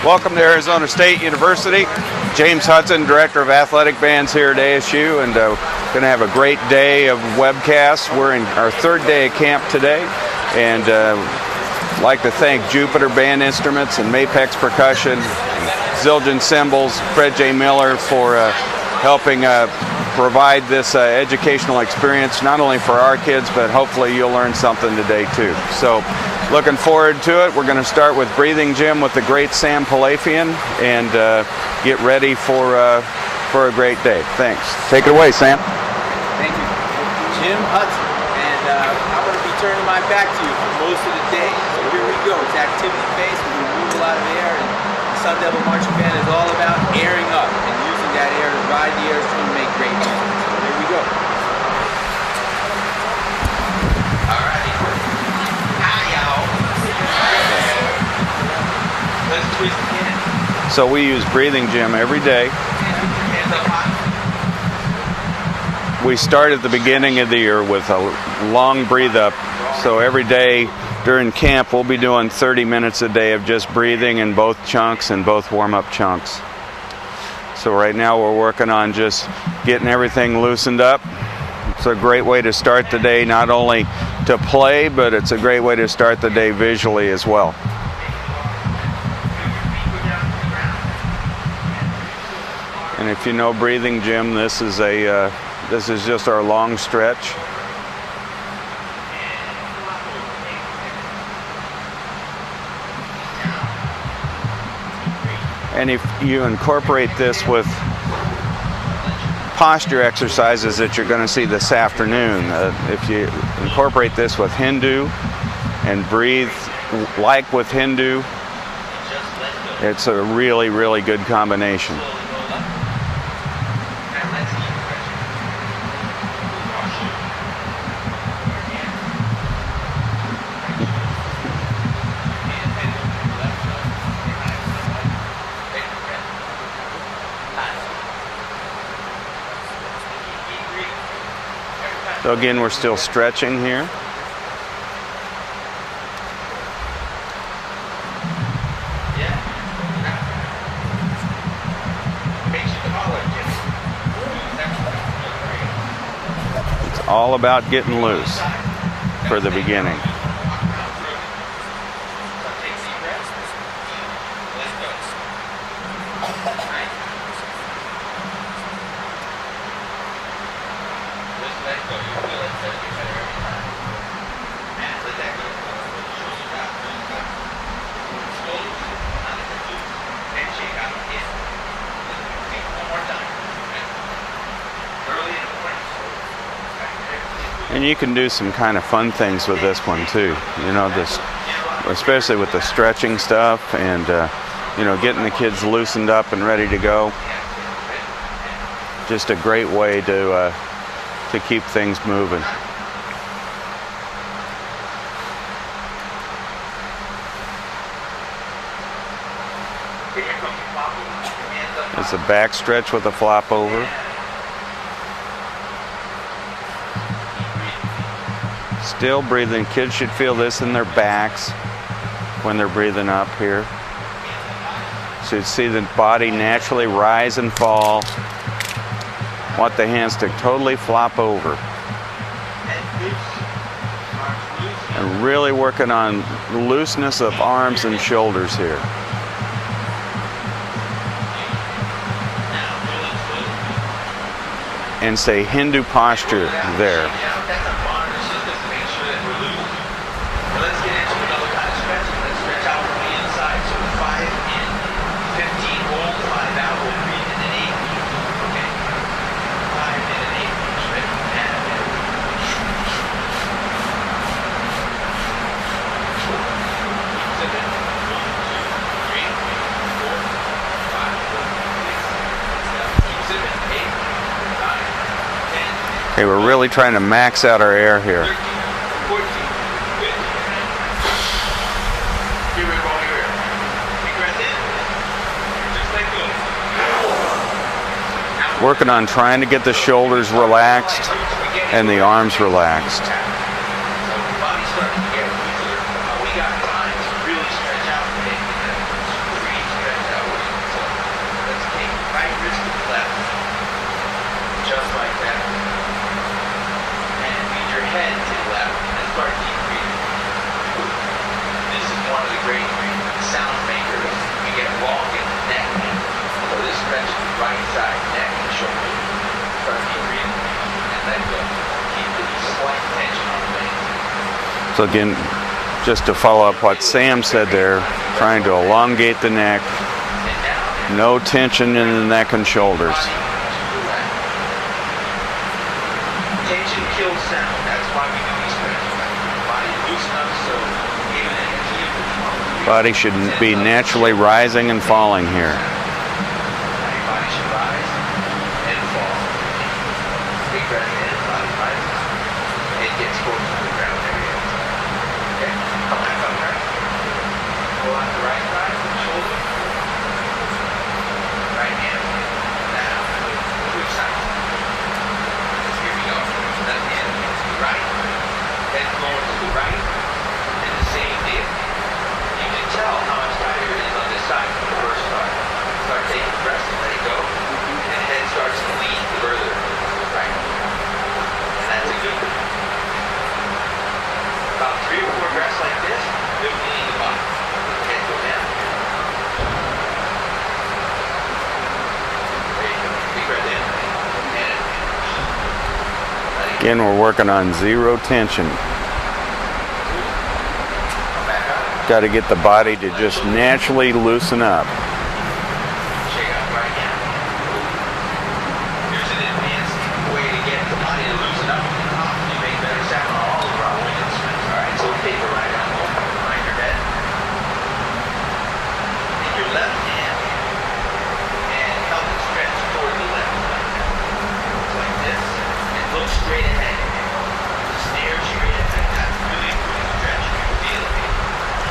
Welcome to Arizona State University. James Hudson, Director of Athletic Bands here at ASU, and going to have a great day of webcasts. We're in our third day of camp today, and like to thank Jupiter Band Instruments and Mapex Percussion, Zildjian Cymbals, Fred J. Miller for helping provide this educational experience, not only for our kids, but hopefully you'll learn something today too. So looking forward to it. We're going to start with Breathing Gym with the great Sam Palafian and get ready for a great day. Thanks. Take it away, Sam. Thank you. Jim Hudson, and I'm going to be turning my back to you for most of the day. So here we go. It's activity-based. We're going to move a lot of air, and the Sun Devil Marching Band is all about airing up and using that air to ride the airstream and make great music. So here we go. All righty. Hi, y'all. Let's twist again. So we use Breathing Gym every day. We start at the beginning of the year with a long breathe up. So every day during camp we'll be doing 30 minutes a day of just breathing in both chunks and both warm-up chunks. So right now we're working on just getting everything loosened up. It's a great way to start the day, not only to play, but it's a great way to start the day visually as well. And if you know Breathing Gym, this is just our long stretch. And if you incorporate this with posture exercises that you're going to see this afternoon, if you incorporate this with Hindu and breathe like with Hindu, it's a really, really good combination. So again, we're still stretching here. It's all about getting loose for the beginning. And you can do some kind of fun things with this one too. You know, especially with the stretching stuff and you know, getting the kids loosened up and ready to go. Just a great way to keep things moving. It's a back stretch with a flop over. Still breathing. Kids should feel this in their backs when they're breathing up here. So you see the body naturally rise and fall. Want the hands to totally flop over. And really working on looseness of arms and shoulders here. And say Hindu posture there. Okay, we're really trying to max out our air here. Working on trying to get the shoulders relaxed and the arms relaxed. So again, just to follow up what Sam said there, trying to elongate the neck, no tension in the neck and shoulders. Tension kills sound. That's why we do these stretches. Body loosen up so even energy. Body should be naturally rising and falling here. Your body should rise and fall. Big breath in, body rises. It gets closer to the ground. There it is. Okay, come back up right. Pull out the right side, shoulder. Right hand. Now, switch sides. Here we go. Left hand to the right. Head going to the right. And the same deal. You can tell how much tighter it is on this side from the first part. Start taking breaths and let it go. And head starts to lean further right. And that's a good one. About 3 or 4 breaths like this, you'll lean the body. Head go down. There you go. Big breath in. And let it go. Again, we're working on zero tension. Come back up. Got to get the body to just naturally loosen up. Shake out right now. Here's an advanced way to get the body to loosen up at the top. You make better sound on all of our wind instruments. Alright, so paper right out behind your head. Take your left hand and help it stretch toward the left. Like this. And look straight ahead. Stare straight ahead. That's really good stretch. You feel it.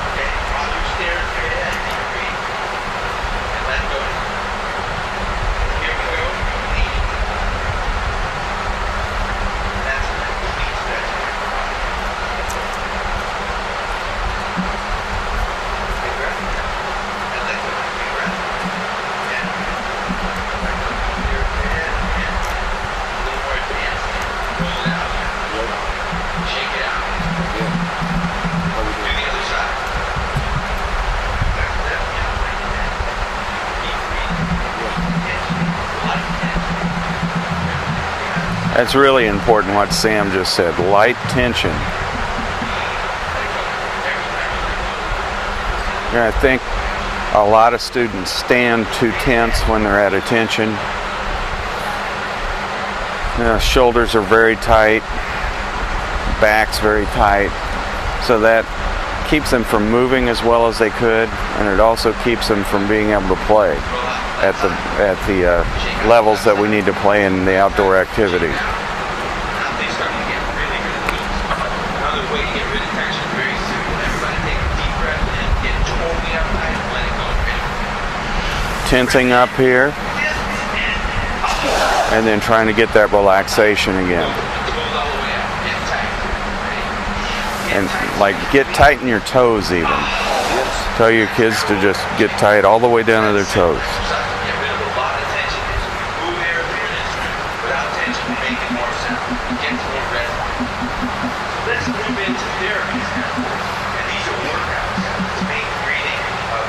Okay, while you stare straight ahead, you breathe. And let go. Here we go. Lean. That's a complete stretch. Big breath. And let go. Big breath. And let go. Here, and a little more advanced. Roll it out. Shake it out. Do the other side. Back to that. Keep breathing. Tension. Light tension. That's really important what Sam just said. Light tension. Yeah, I think a lot of students stand too tense when they're at attention. Shoulders are very tight, back's very tight, so that keeps them from moving as well as they could, and it also keeps them from being able to play at the levels that we need to play in the outdoor activity. Now they start to get really, really loose. Another way to get rid of tension is very simple. Everybody take a deep breath in, get totally uptight, and let it go. Ready? Tensing up here, and then trying to get that relaxation again. It goes all the way up. Get tight. Ready? And like get tight in your toes even. Tell your kids to just get tight all the way down to their toes. Get rid of a lot of tension. Move air through an instrument. Without tension, making more sound. Get more resonance. Let's move into therapies now. And these are workouts to make breathing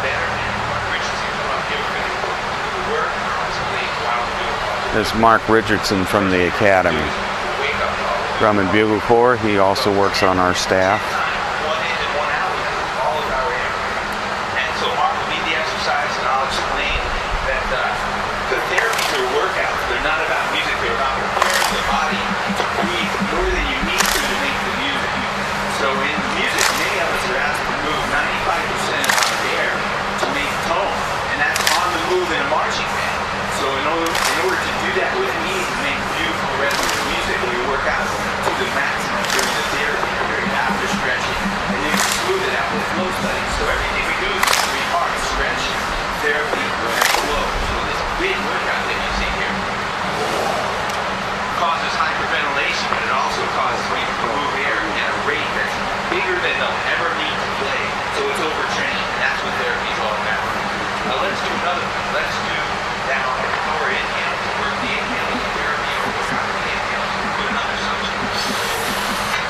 better. And Mark Richardson come up here. We're going to do the work constantly while we do it. This is Mark Richardson from the Academy. Wake up call. Drum and Bugle Corps. He also works on our staff. One in and one out. All of our air. And so Mark will lead the exercise, and I'll explain that the therapies are workouts. They're not about music. They're about preparing the body to breathe more than you need to make the music. So in music, many of us are asked to move 95% of air to make tone, and that's on the move in a marching band. So in order to do that with ease and make beautiful resonant music, we work out to the maximum during the therapy period after stretching, and then smooth it out with flow studies. So everything we do is 3 parts: stretch, therapy, and flow. So this big workout that you see here causes hyperventilation, but it also causes me to move air at a rate that's bigger than they'll ever need to play. So it's overtraining, and that's what therapy is all about. Now let's do another one. Let's do down lower inhale to work the inhale in therapy, or work out the inhale to put another subject.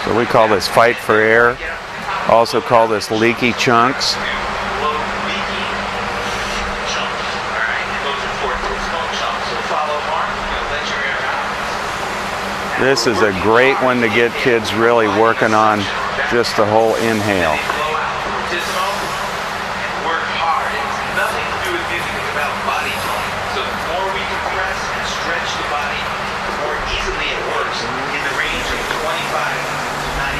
So we call this fight for air. Also call this leaky chunks. Low leaky chunks. Alright, and those are for smoke chunks. So follow Mark, let your air out. This is a great one to get kids really working on just the whole inhale. Work hard. It's nothing to do with music, it's about body tone. So the more we compress and stretch the body, the more easily it works in the range of 25 to 95%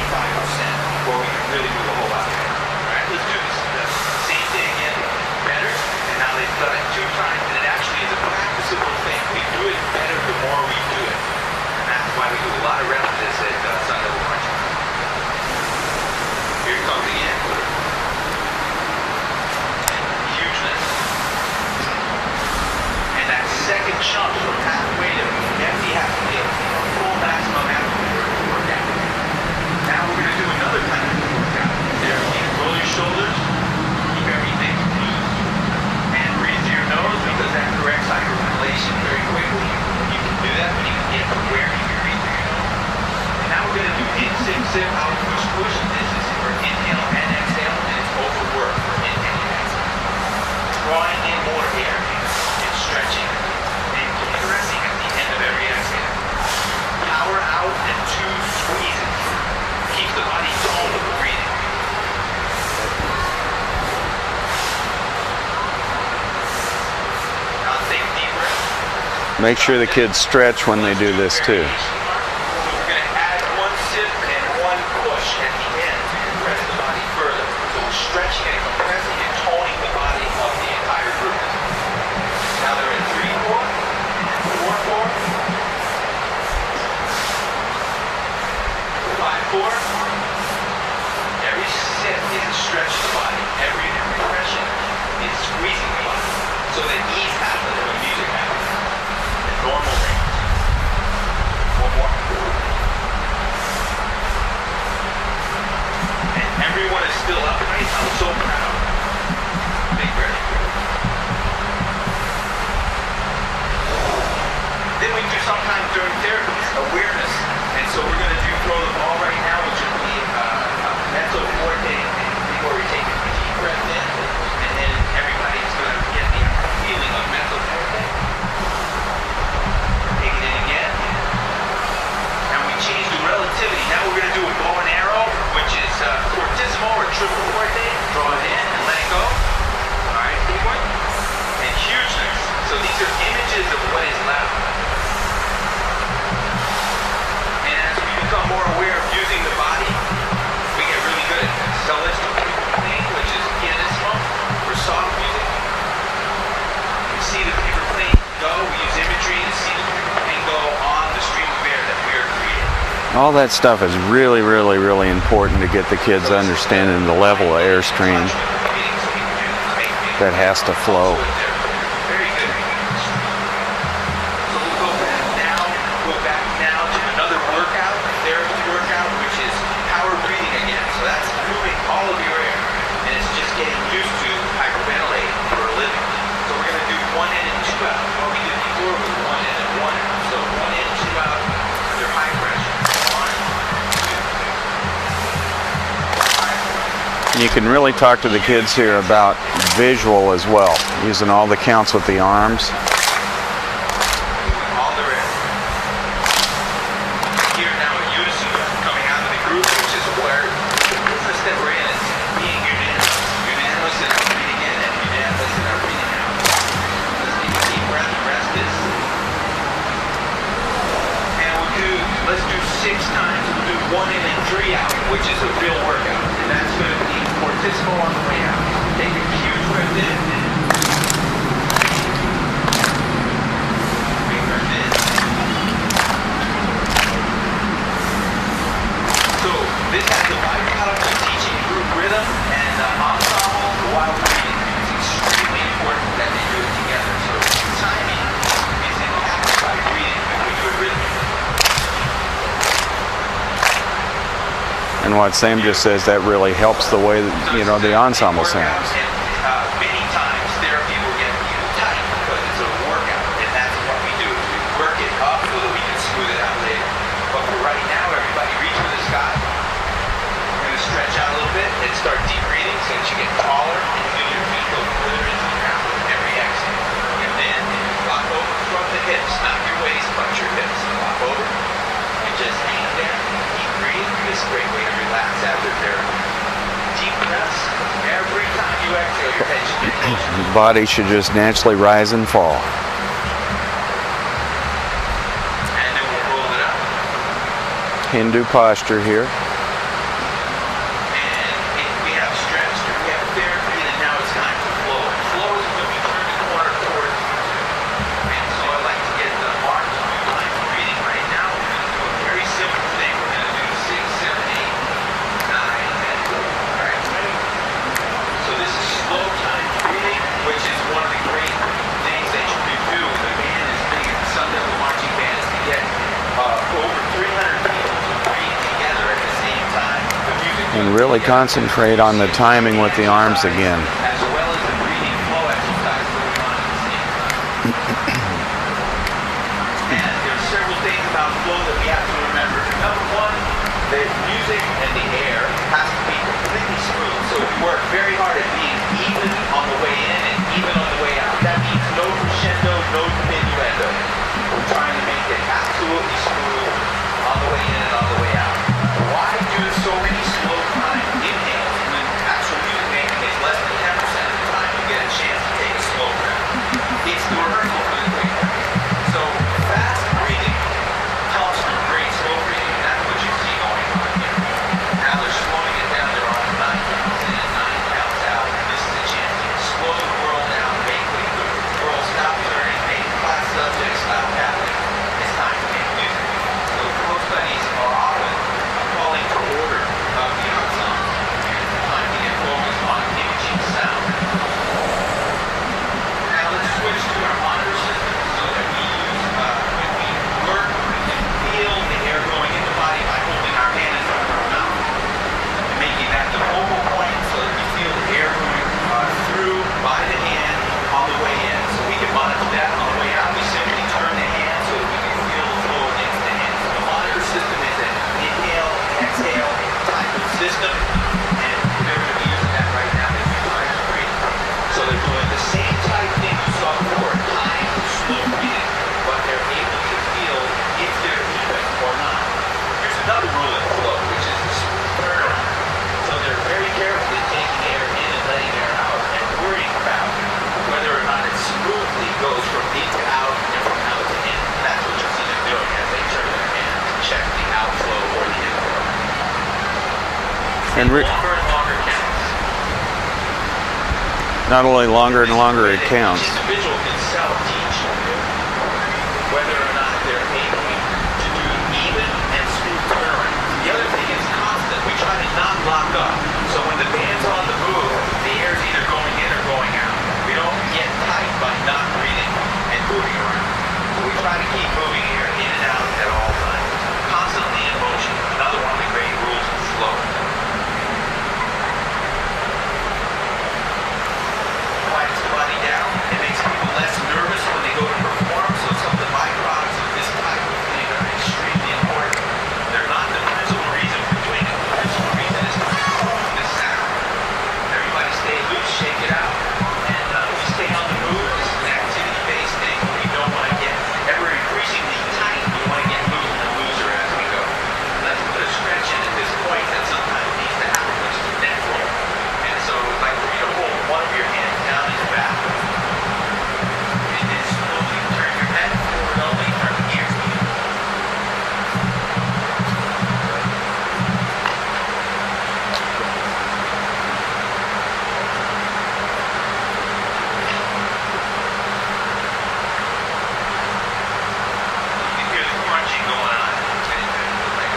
before we can really move the whole body. Alright, let's do this. The same thing again, better. And now they've done it 2 times, and it actually is a practicable thing. We do it better the more we do it. And that's why we do a lot of reps of this at Sun Double Punching. Here it comes again. Second chunk from halfway to empty halfway to full maximum halfway workout. Now we're going to do another kind of workout. There, roll your shoulders, keep everything loose, and breathe through your nose because that corrects hyperventilation very quickly. You can do that when you get to where you can breathe through your nose. And now we're going to do in, sip, out, push, push. This is for inhale and exhale, and it's overwork for inhale and exhale. Drawing in more air and stretching. Compressing at the end of every exhale. Power out and 2 squeezes. Keeps the body toned with the breathing. Now take a deep breath. Make sure the kids stretch when they do this too. So we're going to add 1 sip and 1 push at the end to compress the body further. So we're stretching and compressing and toning the body of the entire group. Now they're in 3, 4. 4, 5, 4. Every sip is a stretch of the body. Every compression is squeezing the body. So the knees happen when music happens. The normal range. 1 more. And everyone is still upright. I'm so proud. Big breath. Then we do sometimes during therapy, awareness. And so we're going to do throw the ball right now, which would be a mental forte where we take a deep breath in, and then everybody's going to get the feeling of mental forte. Take it in again. And we change the relativity. Now we're going to do a bow and arrow, which is fortissimo or triple forte. Draw it in and let it go. All right, keep going. And hugeness. So these are images of what is left. Become more aware of using the body, we get really good at this. So let's do paper plane, which is pianissimo for soft music. We see the paper plane go, we use imagery to see the paper plane go on the stream of air that we are creating. All that stuff is really, really, really important to get the kids understanding the level of airstream that has to flow. You can really talk to the kids here about visual as well, using all the counts with the arms. All there is. Here now a unison coming out of the group, which is where the business that we're in is being unanimous. Unanimous in our breathing in and unanimous in our breathing out. Let's take a deep breath and rest this. And let's do 6 times. We'll do 1 in and 3 out, which is a real workout. And that's going to be fortissimo on the way out. Take a huge breath in. Big breath in. So this has the byproduct of teaching group rhythm and ensemble while breathing. It's extremely important that they do it together. So timing is impacted by breathing when we do it rhythmically. And what Sam just says, that really helps the way that, the ensemble sounds. Many times therapy will get you tight because it's a workout, and that's what we do. We work it up so that we can smooth it out later. But for right now, everybody reach for the sky. We're going to stretch out a little bit and start deep breathing so that you get taller and feel your feet go further into the ground with every exhale. And then lock over from the hips, not your waist, but your hips. Lock over and The body should just naturally rise and fall. And then we'll roll it up. Hindu posture here. And we have stretched, we have therapy, and now it's time to flow. Flow is when we turn the corner towards you. And so I like to get the arms behind the breathing right now. We're going to do a very simple thing. We're going to do 6, 7, 8, 9, 10. All right, ready? So this is slow time breathing, which is one of the great things that you can do. The band is big, the Sun Devil Marching Band is to get over 300 people to breathe together at the same time. The music And really concentrate on the timing with the arms again. as well as the breathing flow exercise going on at the same time. And there's several things about flow that we have to remember. Number one, the music and the air has to be completely smooth. So we work very hard at being even on the way in and even on the way out. That means no crescendo, no diminuendo. We're trying to make it absolutely smooth on the way in and on the way out. Why do so many slow time inhales when actual music making is less than 10% of the time you get a chance to take a slow breath? It's the rehearsal for the quick breath. So fast breathing comes from great slow breathing. That's what you see going on here. Now they're slowing it down. They're on 9 counts in and 9 counts out. And this is a chance to slow the world down, make the world stop turning, make class subjects stop happening. It's time to make music. So flow studies are often calling to order of the ensemble. It's time to get focused on imaging sound. Now let's switch to our monitor system so that we use, when we work, we can feel the air going in the body by holding our hand in front of our mouth. And making that the focal point so that we feel the air going through by the hand on the way in. So we can monitor that on the way out. We simply turn the hand so that we can feel the flow against the hand. So the monitor system is an inhale, exhale type of system. And they're going to be using that right now. They use our breathing. So they're doing the same type thing you saw before, time, slow breathing, but they're able to feel if they're even or not. Here's another rule in flow, which is the smooth turnaround. So they're very carefully taking air in and letting air out and worrying about whether or not it smoothly goes from in to out and from out to in. That's what you see them doing as they turn their hand to check the outflow or the inflow. And Longer and longer counts. not only longer and longer it counts. Each individual can self-teach whether or not they're able to do even and smooth turnaround. The other thing is constant. We try to not lock up. So when the band's on the move, the air's either going in or going out. We don't get tight by not breathing and moving around. So we try to keep moving air in and out at all times. Constantly in motion. Another one of the great rules of flow. Quiets the body down. It makes people less nervous when they go to perform. So some of the byproducts of this type of thing are extremely important. They're not the principal reason for doing it. The principal reason is to perform the sound. Everybody stay loose, shake it out. And we stay on the move. This is an activity-based thing. We don't want to get ever increasingly tight. We want to get looser and looser as we go. Let's put a stretch in at this point that sometimes needs to happen, which is the neck roll. And so I'd like for you to hold one of your hands down his back. And then slowly turn your head forward only, turn the ears to you. You can hear the crunching going on. It's like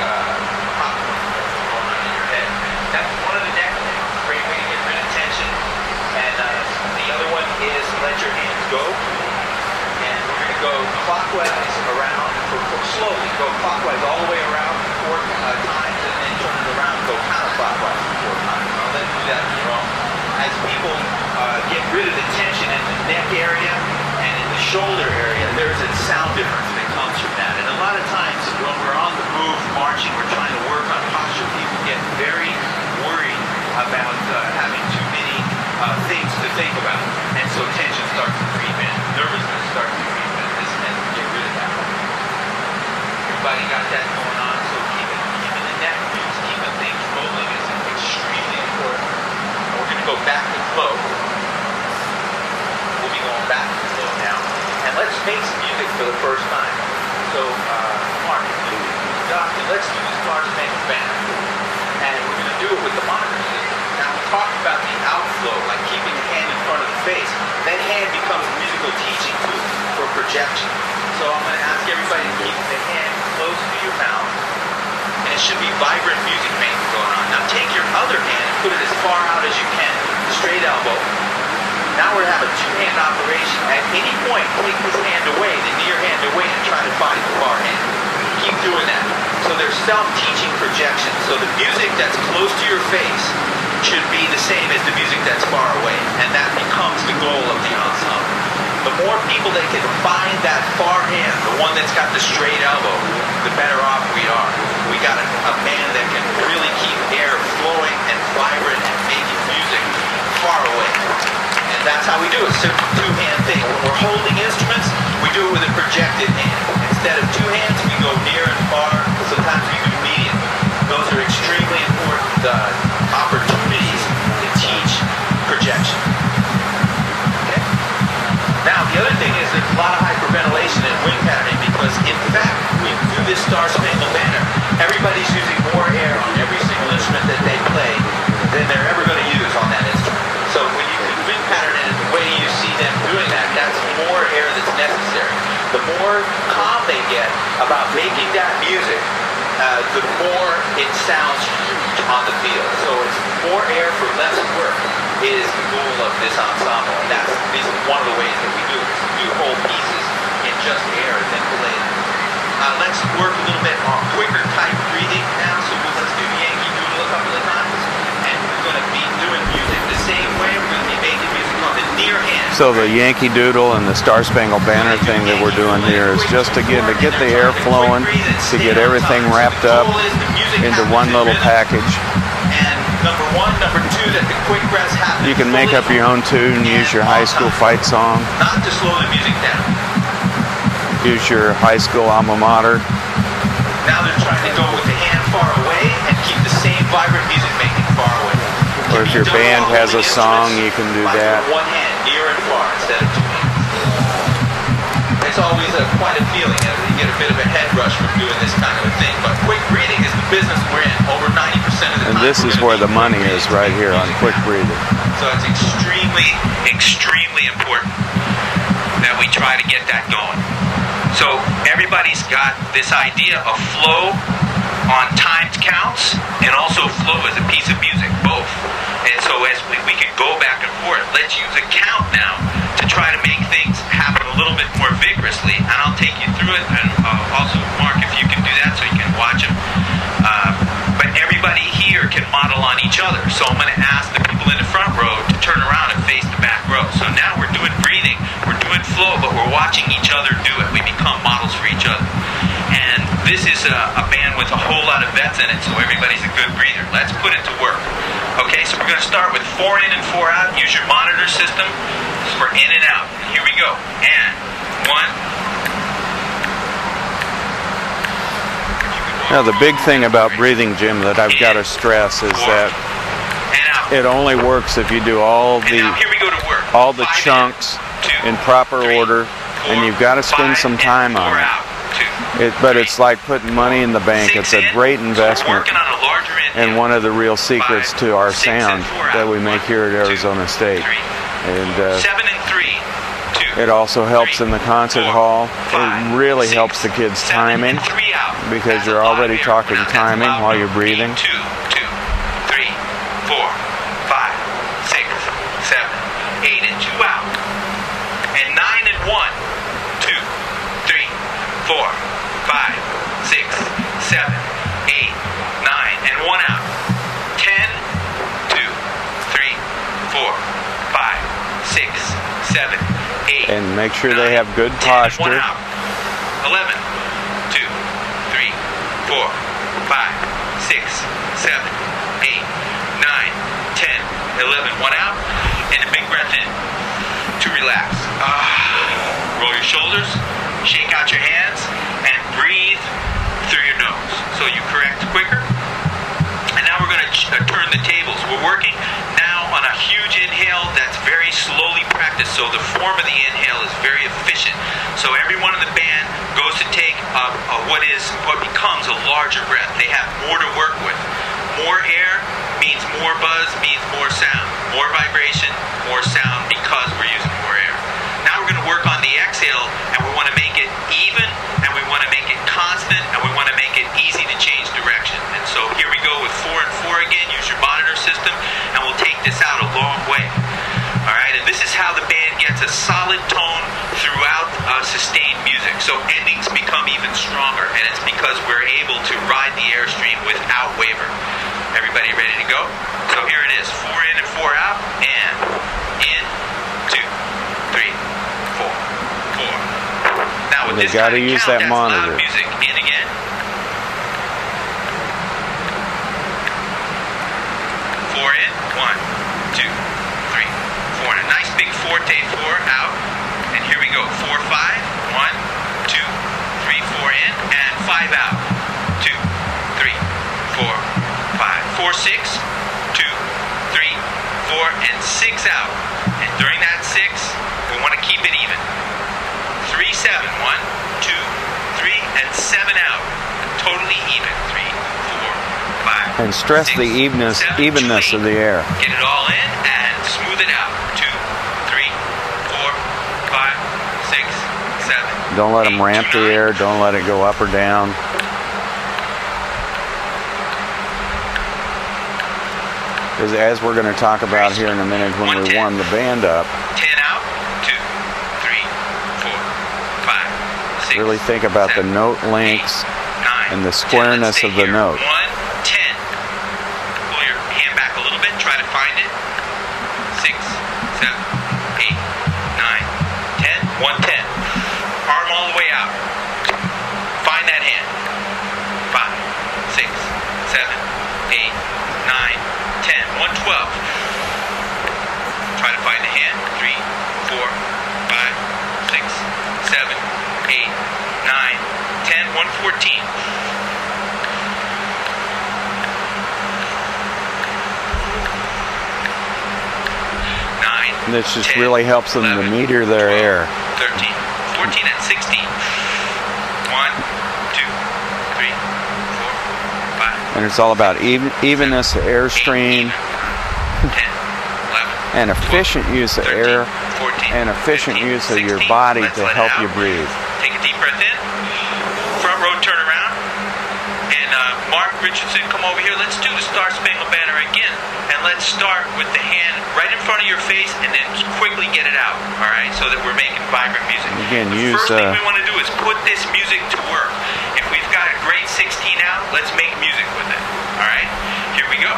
popcorn going on in your head. That's one of the neck things. Great way to get rid of tension. And the other one is let your hands go. And we're going to go clockwise around, slowly go clockwise all the way around 4 times and then turn it around and go counterclockwise 4 times. I'll let you do that on your own. As people get rid of the tension in the neck area and in the shoulder area, there's a sound difference that comes from that. And a lot of times when we're on the move, marching, we're trying to work on posture, people get very worried about having too many things to think about. And so tension starts to creep in. Nervousness starts to creep in. This tends to get rid of that. Everybody got that going on? So keeping the neck loose, keeping things rolling is extremely important. And we're going to go back to flow. makes music for the first time. So, Mark, let's use Masterclass band, and we're going to do it with the monitor system. Now, we talked about the outflow, like keeping the hand in front of the face. That hand becomes a musical teaching tool for projection. So I'm going to ask everybody to keep the hand close to your mouth, and it should be vibrant music making going on. Now take your other hand and put it as far out as you can, straight elbow. Now we're going to have a two-hand operation. At any point, take this hand away, the near hand away, and try to find the far hand. Keep doing that. So there's self-teaching projection. So the music that's close to your face should be the same as the music that's far away, and that becomes the goal of the ensemble. The more people that can find that far hand, the one that's got the straight elbow, the better off we are. We got a band that can really keep air flowing and vibrant and making music far away. And that's how we do it. Simple two-hand thing. When we're holding instruments, we do it with a projected hand. Instead of two hands, we go near and far. Sometimes we do medium. Those are extremely important opportunities to teach projection. Okay? Now, the other thing is there's a lot of hyperventilation in wind patterning because, in fact, when we do this Star Spangled Banner, everybody's using more air on every single instrument that they play than they're ever going to use on that instrument. So when you can wind pattern it in the way you see them doing that, that's more air that's necessary. The more calm they get about making that music, the more it sounds huge on the field. So it's more air for less work is the goal of this ensemble. And this is one of the ways that we do it. We do whole pieces in just air and then play them. Let's work a little bit on quicker type breathing now. So let's do Yankee Doodle a couple of times. And we're going to be doing music the same way. We're going to be making music on the near hand. So the Yankee Doodle and the Star Spangled Banner thing that we're doing here is just to get the air flowing, to get everything wrapped up into one little package. And number one, number two, that the quick breaths happen. You can make up your own tune, use your high school fight song, not to slow the music down. use your high school alma mater. Now they're trying to go with the hand far away and keep the same vibrant music making far away. Or if your band has a song, you can do that. One hand, near and far, instead of two hands. It's always quite a feeling. You get a bit of a head rush from doing this kind of a thing. But quick breathing is the business we're in. Over 90% of the time. And this is where the money is, right here on quick breathing. So it's extremely, extremely important that we try to get that going. So everybody's got this idea of flow on timed counts and also flow as a piece of music, both. And so as we can go back and forth, let's use a count now to try to make things happen a little bit more vigorously. And I'll take you through it, and also Mark, if you can do that so you can watch them. But everybody here can model on each other. So I'm going to ask the people in the front row to turn around and face the back row. So now we're doing breathing, we're doing flow, but we're watching each other do it. We become models for each other. And this is a band with a whole lot of vets in it, so everybody's a good breather. Let's put it to work. Okay, so we're going to start with 4 in and 4 out. Use your monitor system for in and out. Here we go. And 1. Now the big thing about breathing, Jim, that I've got to stress is that it only works if you do all the chunks in proper order, and you've got to spend some time on it. But it's like putting money in the bank. It's a great investment, and one of the real secrets to our sound that we make here at Arizona State. And it also helps in the concert hall. It really helps the kids' timing, because you're already talking timing while you're breathing. 2, 2, 3, 4, 5, 6, 7, 8, and 2 out. And 9 and 1. 2, 3, 4, 5, 6, 7, 8, 9, and 1 out. 10, 2, 3, 4, 5, 6, 7, 8. And make sure they have good posture. 11, 2, 3, 4, 5, 6, 7, 8, 9, 10, 11. 1 out. And a big breath in to relax. Roll your shoulders, shake out your hands, and breathe through your nose. So you correct quicker. And now we're going to turn the tables. We're working now on a huge inhale that's very slowly practiced, so the form of the inhale is very efficient. So everyone in the band goes to take what becomes a larger breath. They have more to work with. More air means more buzz, means more sound. More vibration, more sound, because we're using more air. Now we're going to work on the exhale, and we want to make it even, and we want to make it constant, and we want to make it easy to change direction. And so here we go with 4 and 4 again. Use your monitor system, and we'll take this out a long way. All right, and this is how the band gets a solid tone throughout sustained music. So endings become even stronger, and it's because we're able to ride the airstream without waver. Everybody ready to go? So here it is, 4 in and 4 out, and in, 2, 3, 4, 4. Now with this kind of use count, that that's monitor. loud music. In again. 4 in, 1, 2, 3, 4. And a nice big forte 4 out. And here we go. 4, 5, 1, 2, 3, 4 in, and 5 out. 2, 3, 4, 5. 4, 6, 2, 3, 4, and 6 out. And during that 6, we want to keep it even. 3, 7, 1, 2, 3, and 7 out. Totally even. 3, 4, 5. And stress 6, the evenness 7, 2, of 8. the air. Get it all in and smooth it out. 2, 3, 4, 5, 6, 7. Don't let them 8, ramp 2, the 9. air. Don't let it go up or down. As we're going to talk about here in a minute when we warm the band up, 10 out. 2, 3, 4, 5, 6. really think about the 7, note lengths 8, 9, and the 10. squareness Let's stay of the here. note. 1, 10. Pull your hand back a little bit. Try to find it. 6, 7, 8, 9, 10. 110. Arm all the way out. Find that hand. 5, 6, 7, 8, 9, 10. 112. Try to find the hand. 3, 4, 5, 6, 7, 8, 9, 10. 114. 9. This just 10, really helps them 11, to meter their 12, air. 13, 14, and 16. 1, 2, 3, 4, 5. And it's all about evenness, airstream, 10, 11, and efficient 12, use of 13, air 14, and efficient 15, use of your 16. body Let's to let it help out. you breathe. Take a deep breath in. Front row turn around. And Mark Richardson, come over here. Let's do the Star Spangled Banner again. And let's start with the hand right in front of your face and then quickly get it out. All right? So that we're making vibrant music. Again, The use, first thing we want to do is put this music to work. If we've got a grade 16 out, let's make music with it. All right? Here we go.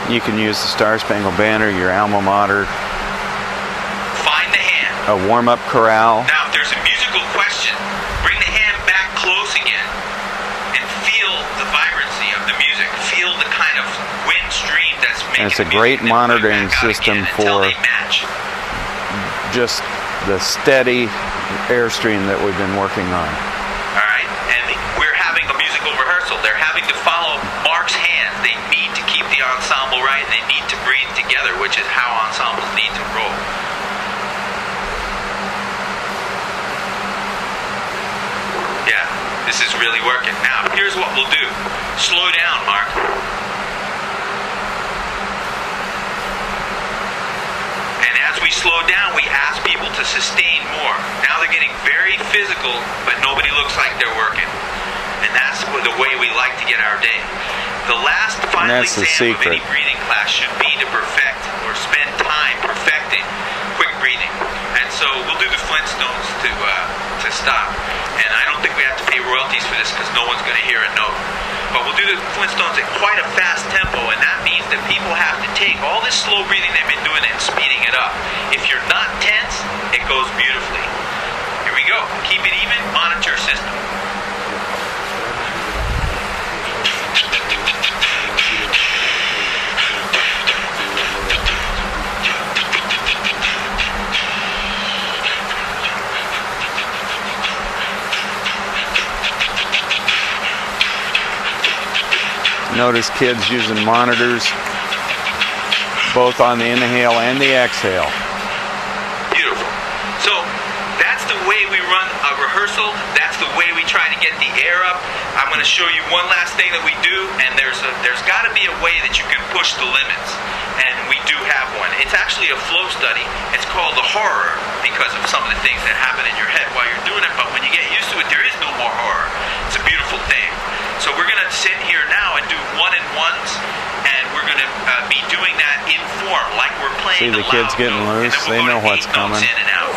You can use the Star Spangled Banner, your alma mater, Find the hand. a warm-up chorale. Now, if there's a musical question, bring the hand back close again and feel the vibrancy of the music. Feel the kind of wind stream that's making And it's a the great music, then bring monitoring it back out system again until for they match. just the steady airstream that we've been working on. All right, and we're having a musical rehearsal. They're having to follow Mark's hand. They need to keep the ensemble right, and they need to breathe together, which is how ensembles need to roll. Yeah, this is really working. Now, here's what we'll do. Slow down, Mark. And as we slow down, we ask people to sustain more. Now they're getting very physical, but nobody looks like they're working. And that's the way we like to get our day. The last final that's the exam of any secret. breathing class should be to perfect or spend time perfecting quick breathing. And so we'll do the Flintstones to stop. And I don't think we have to pay royalties for this because no one's going to hear a note. But we'll do the Flintstones at quite a fast tempo, and that means that people have to take all this slow breathing they've been doing and speeding it up. If you're not tense, it goes beautifully. Here we go. Keep it even. Monitor system. Notice kids using monitors, both on the inhale and the exhale. Beautiful. So that's the way we run a rehearsal. That's the way we try to get the air up. I'm going to show you one last thing that we do, and there's got to be a way that you can push the limits, and we do have one. It's actually a flow study. It's called the horror because of some of the things that happen in your head while you're doing it, but when you get used to it, there is no more horror. It's a beautiful thing. So we're going to sit here now and do 1-in-1s, and we're going to be doing that in form, like we're playing. See the kids getting loose. They know what's coming. In and out.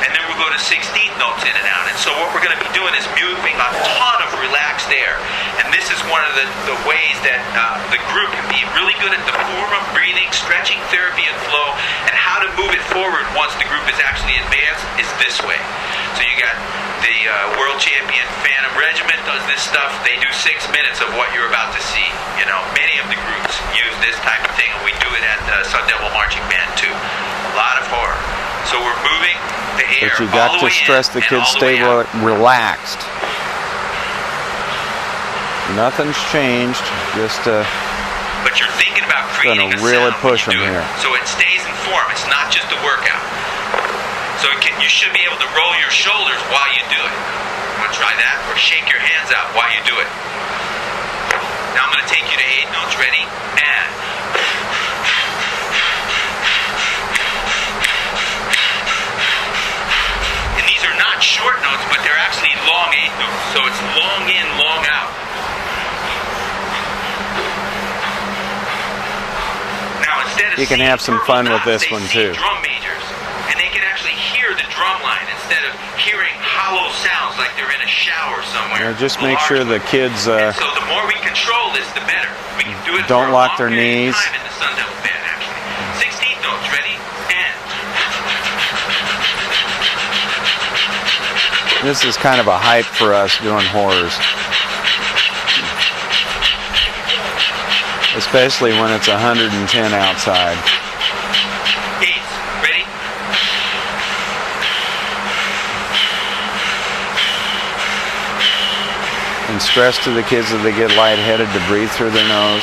And then we'll go to 16th notes in and out. And so what we're going to be doing is moving a ton of relaxed air. And this is one of the ways that the group can be really good at the form of breathing, stretching therapy, and flow, and how to move it forward once the group is actually advanced is this way. So you got the world champion Phantom Regiment does this stuff. They do 6 minutes of what you're about to see. You know, many of the groups use this type of thing, and we do it at the Sun Devil Marching Band too. A lot of horror. So we're moving the air. But you got to stress the kids stay relaxed. Nothing's changed. Just but you're thinking about creating gonna really push them here. So it stays in form. It's not just a workout. So you should be able to roll your shoulders while you do it. Want to try that? Or shake your hands out while you do it. Now I'm going to take you to 8 notes. Ready? And these are not short notes, but they're actually long 8 notes. So it's long in, long out. Now instead of you can have some fun with this one too. Drum majors, and they can actually hear the drum line instead of hearing hollow sounds like they're in a shower somewhere. Yeah, just make sure the kids so the more we control this, the better. We can do it don't for lock a long their period knees. of time in the Sun Devil Band, actually. 16th notes, ready? And this is kind of a hype for us doing horrors. Especially when it's 110 outside. 8, ready? And stress to the kids as they get lightheaded to breathe through their nose.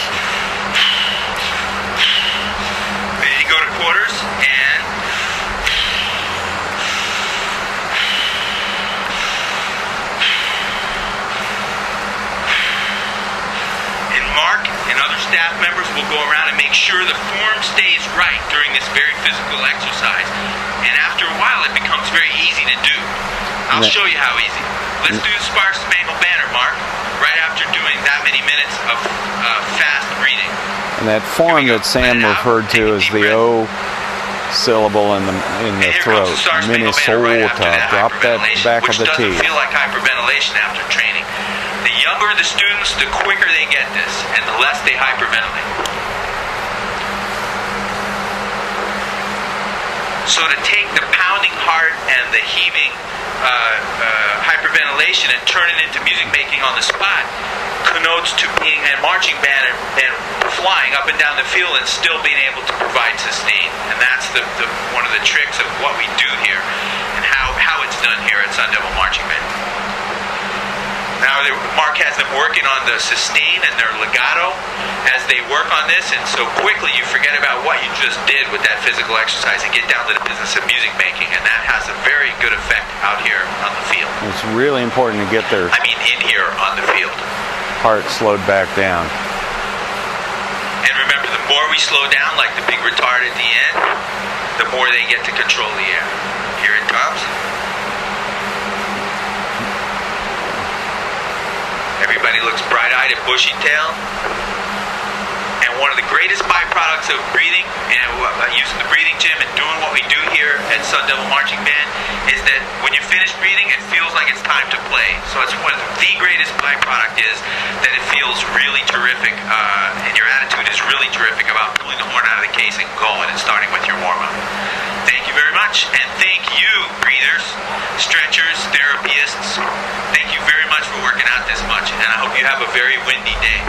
Ready to go to quarters, and Mark and other staff members will go around and make sure the form stays right during this very physical exercise. And after a while, it becomes very easy to do. I'll show you how easy. Let's do the Spark Spangled Banner, Mark, right after doing that many minutes of fast breathing. And that form that Sam referred to as the O syllable in the throat, Minnesota. Drop that back of the teeth. Which doesn't feel like hyperventilation after training. The younger the students, the quicker they get this, and the less they hyperventilate. So to take the pounding heart and the heaving hyperventilation and turn it into music making on the spot connotes to being a marching band and flying up and down the field and still being able to provide sustain. And that's one of the tricks of what we do here and how it's done here at Sun Devil Marching Band. Now Mark has them working on the sustain and their legato as they work on this, and so quickly you forget about what you just did with that physical exercise and get down to the business of music making, and that has a very good effect out here on the field. It's really important to get their in here on the field. Heart slowed back down. And remember, the more we slow down, like the big retard at the end, the more they get to control the air. Here it comes. Everybody looks bright-eyed and bushy-tailed. And one of the greatest byproducts of breathing and using the breathing gym and doing what we do here at Sun Devil Marching Band is that when you finish breathing, it feels like it's time to play. So it's one of the greatest byproduct is that it feels really terrific, and your attitude is really terrific about pulling the horn out of the case and going and starting with your warm-up. Thank you very much, and thank you, breathers, stretchers, therapists. Thank you very much for working out this much, and I hope you have a very windy day.